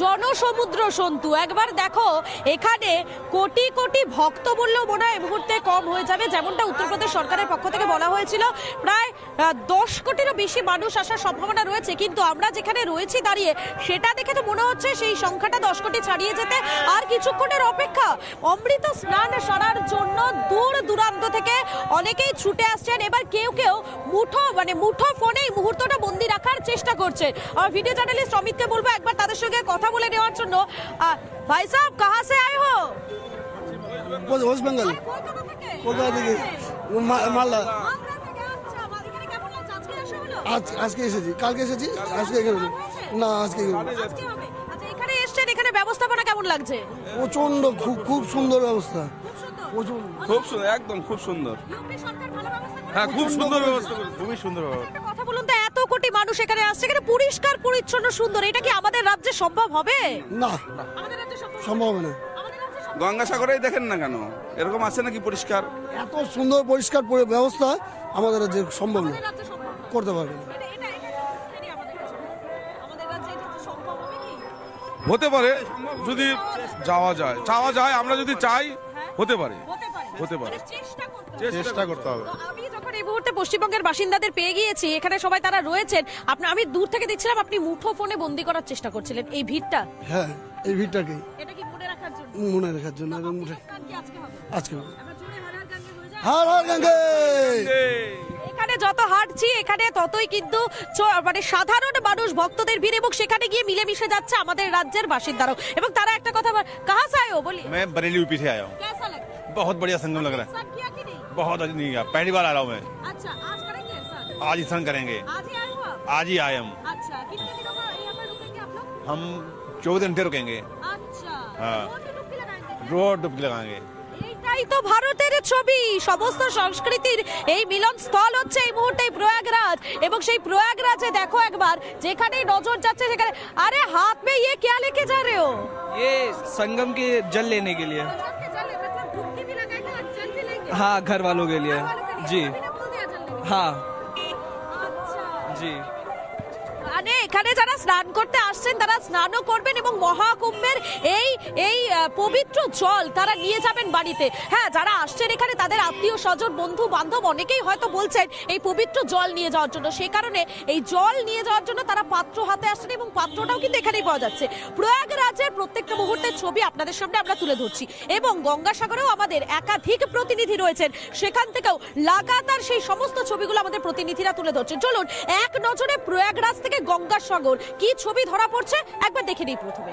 জনসমুদ্র সন্তু। একবার দেখো এখানে কোটি কোটি ভক্ত বললেও মনে হয় এই মুহূর্তে কম হয়ে যাবে। যেমনটা উত্তরপ্রদেশ সরকারের পক্ষ থেকে বলা হয়েছিল, প্রায় 10 কোটিরও বেশি মানুষ আসার সম্ভাবনা রয়েছে, কিন্তু আমরা যেখানে রয়েছি দাঁড়িয়ে সেটা দেখে তো মনে হচ্ছে সেই সংখ্যাটা 10 কোটি ছাড়িয়ে যেতে আর কিছুক্ষণের অপেক্ষা। অমৃত স্নান সারার জন্য দূর দূরান্ত থেকে অনেকেই ছুটে আসছেন। এবার কেউ কেউ মুঠো ফোনে এই মুহূর্তটা বন্দি রাখার চেষ্টা করছে। আর ভিডিও জার্নালিস্ট অমিতকে বলবো একবার তাদের সঙ্গে কথা বলে নেওয়ার জন্য। ভাই সাহেব কাহা সে আয়ে হো? ওয়েস্ট বেঙ্গল। কলকাতা থেকে। মালদা। আজকে এসেছি, কালকে এসেছি, আজকে এখানে না, আজকে এখানে এসেছেন। এখানে ব্যবস্থাপনা কেমন লাগছে? প্রচন্ড, খুব সুন্দর ব্যবস্থা। খুব সুন্দর, একদম খুব সুন্দর। হ্যাঁ, খুব সুন্দর ব্যবস্থা, খুবই সুন্দর। কথা বলুন তো, এত কোটি মানুষ এখানে আসছে, এখানে পরিষ্কার পরিচ্ছন্ন সুন্দর, এটা কি আমাদের রাজ্যে সম্ভব হবে? না, সম্ভব হবে না। গঙ্গাসাগরেই দেখেন না কেন, এরকম আছে নাকি পরিষ্কার? এত সুন্দর পরিষ্কার ব্যবস্থা আমাদের রাজ্যে সম্ভব না, করতে পারবে না। হতে পারে যদি চাওয়া যায়, আমরা যদি চাই হতে পারে। চেষ্টা করতে হবে। আমি যখন এই মুহূর্তে পশ্চিমবঙ্গের বাসিন্দাদের পেয়ে গিয়েছি, এখানে সবাই তারা রয়েছেন, আমি দূর থেকে দেখছিলাম আপনি মুঠো ফোনে বন্দি করার চেষ্টা করছিলেন এই ভিড়টা। হ্যাঁ, এই ভিড়টাকে এটা কি মনে রাখার জন্য? মনে রাখার জন্য। এবং আজকে হবে হর হর গঙ্গে। গঙ্গে। এখানে যত হাঁটছি এখানে ততই কিন্তু সাধারণ মানুষ ভক্তদের ভিড়, এবং সেখানে গিয়ে মিলেমিশে যাচ্ছে আমাদের রাজ্যের বাসিন্দারাও। এবং তারা একটা কথা, কাহা সে আয়ে হো? বলি मैं बरेली यूपी से आया हूँ। कैसा लगा? बहुत बढ़िया संगम लग रहा है। सर किया कि नहीं? बहुत नहीं किया, पहली बार आ रहा हूँ मैं। अच्छा, आज करेंगे सर? आज ही संग करेंगे, आज ही आए हो आप? आज ही आए हम। अच्छा, कितने दिनों का यहाँ पर रुकेंगे आप लोग? हम 14 घंटे रुकेंगे, अच्छा, हाँ। रोड में डुबकी लगाएंगे? रोड डुबकी लगाएंगे। এটাই তো ভারতের ছবি। সমস্ত সংস্কৃতির এই মিলন স্থল হচ্ছে এই মুহূর্তে প্রয়াগরাজ। এবং সেই প্রয়াগরাজে দেখো একবার, যেখানে নজর যাচ্ছে সেখানে, আরে হাত মে ये क्या लेके जा रहे हो? ये संगम के जल लेने के लिए। डुबकी भी लगाएंगे और जल भी लेंगे? हाँ, घर वालों के लिए जी। हाँ जी। মানে এখানে যারা স্নান করতে আসছেন তারা স্নানও করবেন এবং মহাকুম্ভের এই পবিত্র জল তারা নিয়ে যাবেন বাড়িতে। হ্যাঁ, যারা আসছেন এখানে তাদের আত্মীয় স্বজন, বন্ধু বান্ধব অনেকেই হয়তো বলছেন এই পবিত্র জল নিয়ে যাওয়ার জন্য। সেই কারণে এই জল নিয়ে যাওয়ার জন্য তারা পাত্র হাতে আসছেন, এবং পাত্রটাও কিন্তু এখানেই পাওয়া যাচ্ছে। প্রয়াগরাজের প্রত্যেকটা মুহূর্তের ছবি আপনাদের সামনে আমরা তুলে ধরছি, এবং গঙ্গাসাগরেও আমাদের একাধিক প্রতিনিধি রয়েছেন, সেখান থেকেও লাগাতার সেই সমস্ত ছবিগুলো আমাদের প্রতিনিধিরা তুলে ধরছেন। চলুন এক নজরে প্রয়াগরাজ থেকে গঙ্গাসাগর কি ছবি ধরা পড়ছে একবার দেখে নিই প্রথমে।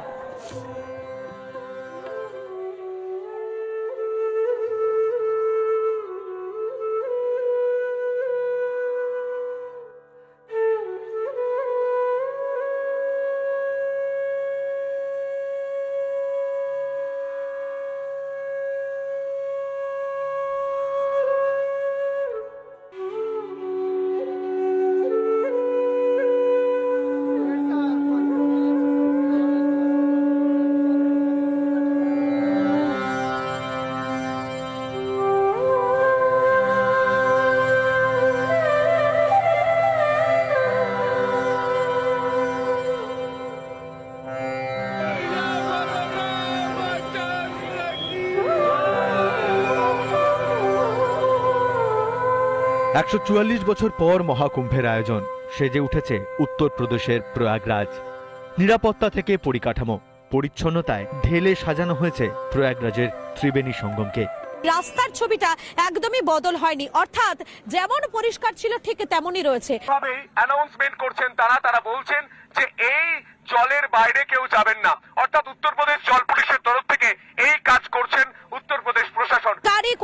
144 বছর পর মহাকুম্ভের আয়োজন সেজে উঠেছে উত্তরপ্রদেশের প্রয়াগরাজ। নিরাপত্তা থেকে পরিকাঠামো, পরিচ্ছন্নতায় ঢেলে সাজানো হয়েছে প্রয়াগরাজের ত্রিবেণী সঙ্গমকে। রাস্তার ছবিটা একদমই বদল হয়নি, অর্থাৎ যেমন পরিষ্কার ছিল ঠিক তেমনই রয়েছে। তবে অ্যানাউন্সমেন্ট করছেন তারা বলছেন যে এই জলের বাইরে কেউ যাবেন না, অর্থাৎ উত্তরপ্রদেশ জল পুলিশের তরফ থেকে এই কাজ করছেন উত্তরপ্রদেশ প্রশাসন।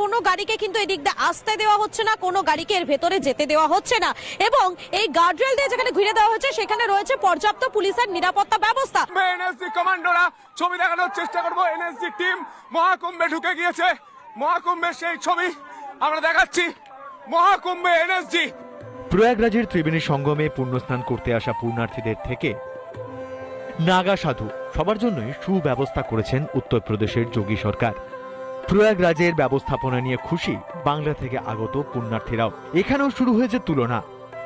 কোনো গাড়িকে কিন্তু এদিক দিয়ে আসতে দেওয়া হচ্ছে না, কোনো গাড়িকে এর ভেতরে যেতে দেওয়া হচ্ছে না, এবং এই গার্ডরেল দিয়ে যেখানে ঘিরে দেওয়া হচ্ছে সেখানে রয়েছে পর্যাপ্ত পুলিশের নিরাপত্তা ব্যবস্থা। এনএসজি কমান্ডোরা ছবি দেখানোর চেষ্টা করবো। এনএসজি টিম মহাকুম্ভে ঢুকে গিয়েছে, মহাকুম্ভের সেই ছবি আমরা দেখাচ্ছি। মহাকুম্ভে এনএসজি। প্রয়াগরাজের ত্রিবেণী সঙ্গমে পুণ্যস্নান করতে আসা পুণ্যার্থীদের থেকে নাগা সাধু সবার জন্যই সুব্যবস্থা করেছেন উত্তরপ্রদেশের যোগী সরকার। প্রয়াগরাজের ব্যবস্থাপনা নিয়ে খুশি বাংলা থেকে আগত পুণ্যার্থীরাও। এখানেও শুরু হয়েছে তুলনা।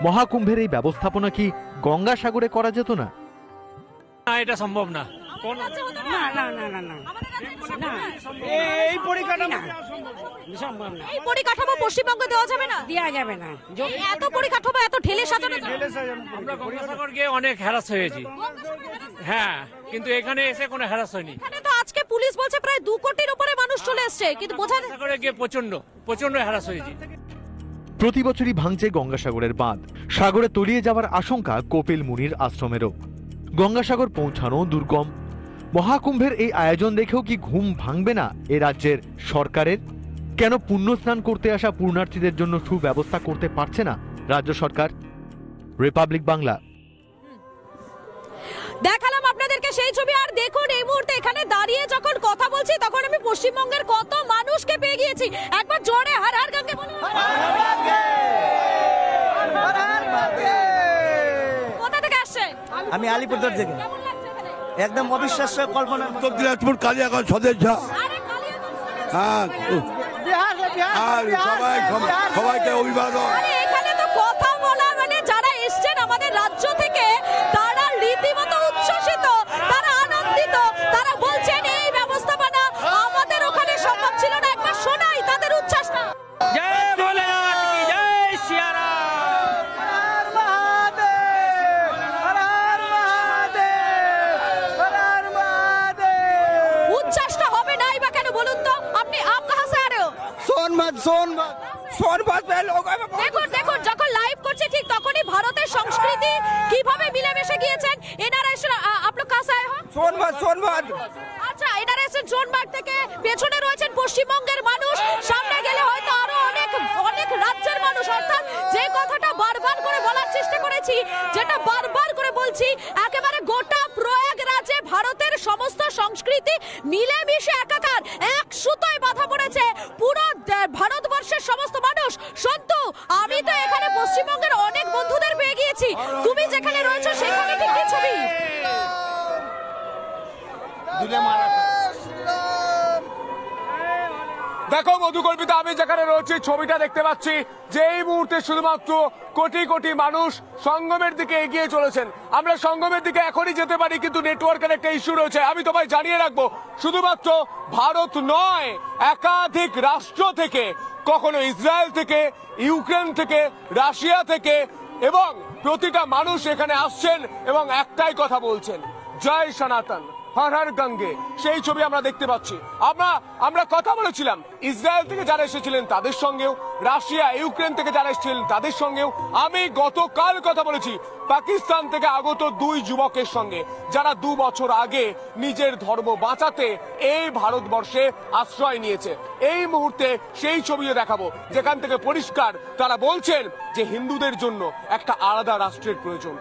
মহাকুম্ভের এই ব্যবস্থাপনা কি গঙ্গাসাগরে করা যেত না? এটা সম্ভব না। না না না না না না এই পরিকাঠামো সম্ভব না, এই পরিকাঠামো পশ্চিমবঙ্গে দেওয়া যাবে না, দেওয়া যাবে না। এত পরিকাঠামো এত ঢেলে সাজানো যাবে না? আমরা গঙ্গাসাগর গিয়ে অনেক হ্যারাস হয়েছি, হ্যাঁ, কিন্তু এখানে এসে কোনো হ্যারাস হয়নি। এখানে তো আজকে পুলিশ বলছে প্রায় 2 কোটির উপরে মানুষ চলে এসছে, কিন্তু বোঝা যায় গঙ্গাসাগরে গিয়ে প্রচন্ড হ্যারাস হয়েছি। প্রতি বছরই ভাঙছে গঙ্গাসাগরের বাঁধ, সাগরে তলিয়ে যাওয়ার আশঙ্কা কপিল মুনির আশ্রমেরও। গঙ্গাসাগর পৌঁছানো দুর্গম। মহাকুম্ভের এই আয়োজন দেখেও কি ঘুম ভাঙবে না এ রাজ্যের সরকারের? কেন পুণ্যস্নান করতে আসা পুণ্যার্থীদের জন্য সুব্যবস্থা করতে পারছে না রাজ্য সরকার? রিপাবলিক বাংলা। দেখালাম আপনাদেরকে সেই ছবি। আর দেখুন এই মুহূর্তে এখানে দাঁড়িয়ে যখন কথা বলছি তখন আমি পশ্চিমবঙ্গের কত মানুষকে পেয়ে গিয়েছি। একবার জোরে হর হর গঙ্গে বলুন। কোথা থেকে আসছেন? আমি আলিপুরদুয়ার থেকে। কেমন লাগছে এখানে? একদম অবিশ্বাস্য কল্পনা। উত্তর দিনাজপুর কালিয়াগঞ্জ সদেশা। আরে কালিয়াগঞ্জ থেকে। হ্যাঁ, আর সবাইকে অভিবাদন। আরে এখানে তো কথা বলা মানে যারা এসছেন আমাদের রাজ্য থেকে তারা রীতিমতো উচ্ছ্বসিত, তারা আনন্দিত, তারা বলছেন এই ব্যবস্থাপনা আমাদের ওখানে সম্ভব ছিল না। একবার শোনাই তাদের উচ্ছ্বাসটা। জয় ভোলেনাথ কি জয়, সিয়ারাম। উচ্ছ্বাসটা হবে নাই বা কেন বলুন তো? আপনি আপ কাহা সে আ রহে হো? দেখুন দেখুন, যখন লাইভ করছে ঠিক তখনই ভারতের সংস্কৃতি কিভাবে মিলেমিশে গিয়েছেন। এনারা এসে আপ লোগ কাহা সে আয়ে হো? সোনবাদ। আচ্ছা, এনারা এসেছেন সোনবাগ থেকে। পেছনে রয়েছেন পশ্চিমবঙ্গের মানুষ, সামনে গেলে হয়তো আরো অনেক অনেক রাজ্যের মানুষ। অর্থাৎ যে কথাটা বারবার করে বলার চেষ্টা করেছি, যেটা বারবার করে বলছি, একেবারে গোটা প্রয়াগরাজে ভারতের সমস্ত সংস্কৃতি মিলেমিশে একাকার, এক সুতোয় বাঁধা পড়েছে পুরো ভারতবর্ষের সমস্ত মানুষ। সন্তু, আমি তো এখানে পশ্চিমবঙ্গের অনেক বন্ধুদের পেয়ে গিয়েছি। তুমি যেখানে রয়েছো সেখানে ঠিক কি ছবি? দেখো মধুকল্পিতা, আমি যেখানে রয়েছি ছবিটা দেখতে পাচ্ছি যে এই মুহূর্তে শুধুমাত্র কোটি কোটি মানুষ সঙ্গমের দিকে এগিয়ে চলেছেন। আমরা সঙ্গমের দিকে এখনই যেতে পারি, কিন্তু নেটওয়ার্কের একটা ইস্যু রয়েছে। আমি তোমায় জানিয়ে রাখবো, শুধুমাত্র ভারত নয়, একাধিক রাষ্ট্র থেকে, কখনো ইসরায়েল থেকে, ইউক্রেন থেকে, রাশিয়া থেকে, এবং প্রতিটা মানুষ এখানে আসছেন এবং একটাই কথা বলছেন, জয় সনাতন, হর হর গঙ্গে। সেই ছবি আমরা দেখতে পাচ্ছি। আমরা কথা বলেছিলাম ইসরায়েল থেকে যারা এসেছিলেন তাদের সঙ্গেও, রাশিয়া ইউক্রেন থেকে যারা এসেছিলেন তাদের সঙ্গেও। আমি গতকাল কথা বলেছি পাকিস্তান থেকে আগত 2 যুবকের সঙ্গে, যারা 2 বছর আগে নিজের ধর্ম বাঁচাতে এই ভারতবর্ষে আশ্রয় নিয়েছে। এই মুহূর্তে সেই ছবিও দেখাবো, যেখান থেকে পরিষ্কার তারা বলছেন যে হিন্দুদের জন্য একটা আলাদা রাষ্ট্রের প্রয়োজন।